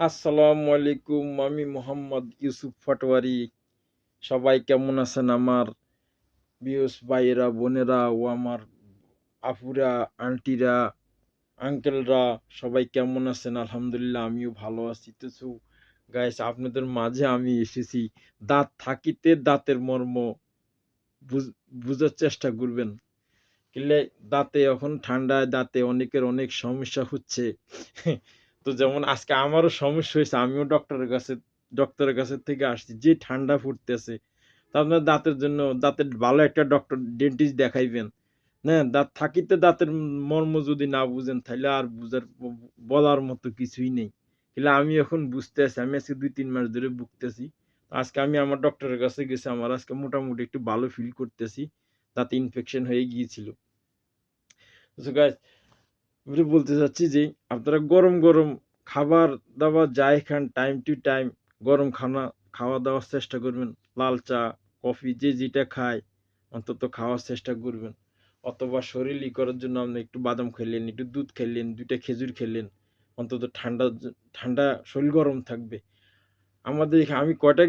আসসালামু আলাইকুম। আমি মোহাম্মদ ইউসুফ পাটোয়ারি। সবাই কেমন আছেন আমার ভিউয়ার্স ভাইয়েরা, বোনেরা ও আমার আপুরা, আন্টিরা, আঙ্কেলরা সবাই কেমন আছেন? আলহামদুলিল্লাহ আমিও ভালো আছি। গাইস আপনাদের মাঝে আমি এসেছি। দাঁত থাকিতে দাঁতের মর্ম বুঝ বুঝার চেষ্টা করবেন। কিনলে দাঁতে এখন ঠান্ডায় দাঁতে অনেকের অনেক সমস্যা হচ্ছে। তো যেমন আজকে আমারও সমস্যা হয়েছে। আমিও ডক্টরের কাছে থেকে আসছি। যে ঠান্ডা পড়তেছে। তো আপনার দাঁতের জন্য দাঁতের ভালো একটা ডক্টর ডেন্টিস্ট দেখাইবেন। হ্যাঁ, দাঁত থাকিতে দাঁতের মর্ম যদি না বুঝেন তাইলে আর বলার মতো কিছুই নেই। কিন্তু আমি এখন বুঝতেছি। আমি আজকে ২-৩ মাস ধরে ভুগতেছি। আজকে আমি আমার ডক্টরের কাছে গেছি। আমার আজকে মোটামুটি একটু ভালো ফিল করতেছি। দাঁতে ইনফেকশন হয়ে গিয়েছিল। সো গাইস আমি বলতে চাচ্ছি যে আপনারা গরম গরম খাবার দাবার যাই খান টাইম টু টাইম গরম খাওয়া দাওয়ার চেষ্টা করবেন। লাল চা, কফি যে যেটা খায় অন্তত খাওয়ার চেষ্টা করবেন। অথবা শরীর ই করার জন্য আপনি একটু বাদাম খেলেন, একটু দুধ খেলেন, ২ টা খেজুর খেলেন। অন্তত ঠান্ডা শরীর গরম থাকবে। আমাদের এখানে আমি কয়টা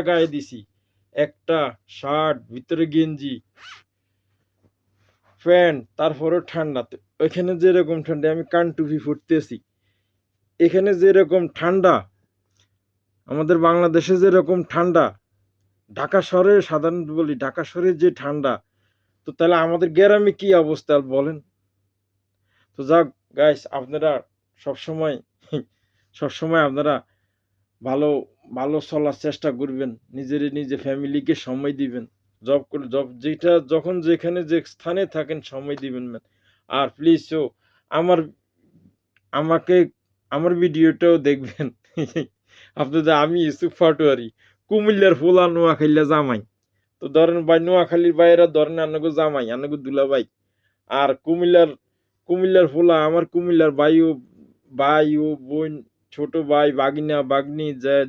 গায়ে দিছি? একটা শার্ট, ভিতরে গেঞ্জি, প্যান্ট, তারপরেও ঠান্ডা। তো ওইখানে যেরকম ঠান্ডা আমি কানটুপি পরতেছি। এখানে যেরকম ঠান্ডা, আমাদের বাংলাদেশে যেরকম ঠান্ডা, ঢাকা শহরে সাধারণত বলি ঢাকা শহরে যে ঠান্ডা, তো তাহলে আমাদের গ্রামে কি অবস্থা বলেন? তো যাক গাইস আপনারা সবসময় সবসময় আপনারা ভালো ভালো চলার চেষ্টা করবেন। নিজে ফ্যামিলিকে সময় দিবেন। যেটা যখন যেখানে যে স্থানে থাকেন সময় দিবেন। আর প্লিজ আমার আমাকে আমার ভিডিওটাও দেখবেন। আপনাদের আমি ইউসুফ পাটোয়ারি, কুমিল্লার ফুলা নোয়াখাইলা জামাই। তো ধরেন ভাই নোয়াখালীর ভাইয়েরা ধরেন আন্নাগো জামাই, আন্নাগো দুলাভাই। আর কুমিল্লার ফুলা আমার কুমিল্লার ভাই ও বোন, ছোট ভাই, ভাগিনা, ভাগ্নি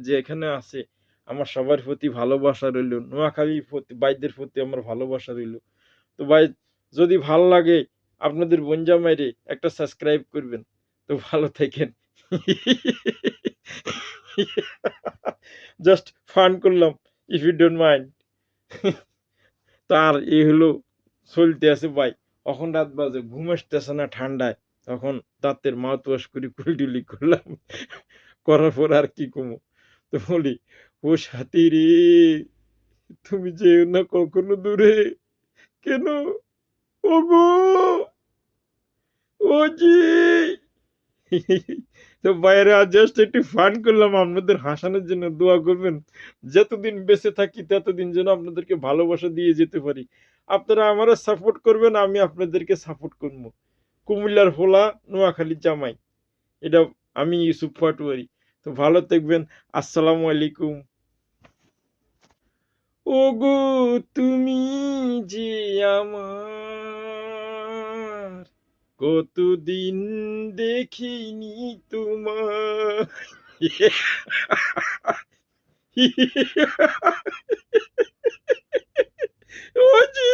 যেখানে আছে আমার সবার প্রতি ভালোবাসা রইল। নোয়াখালীর প্রতি ভাইদের প্রতি আমার ভালোবাসা রইল। তো ভাই যদি ভাল লাগে আপনাদের বোন জামাইরে একটা সাবস্ক্রাইব করবেন। তো ভালো থাকেন। জাস্ট ফান করলাম, ইফ ইউ ডোন্ট মাইন্ড। তার এই হলো চলতে আছে ভাই। এখন রাত বাজে, ঘুম আসতেছে না ঠান্ডায়। তখন দাঁতের মাউথ ওয়াশ করে কুলটুলি করলাম। করার পর আর কি কমু? তো বলি, ও সাথী রে, তুমি যেও না কখনো দূরে। কেন? ওগো, ও জি। তো বাইরে জাস্ট একটু ফান করলাম আপনাদের হাসানোর জন্য। দোয়া করবেন যতদিন বেঁচে থাকি ততদিন যেন আপনাদেরকে ভালোবাসা দিয়ে যেতে পারি। আপনারা আমারও সাপোর্ট করবেন, আমি আপনাদেরকে সাপোর্ট করবো। কুমিল্লার ভোলা, নোয়াখালীর জামাই। এটা আমি ইউসুফ পাটোয়ারি। তো ভালো থাকবেন। আসসালামু আলাইকুম। ওগো তুমি যে আমার, কতদিন দেখিনি তোমার। ও জি।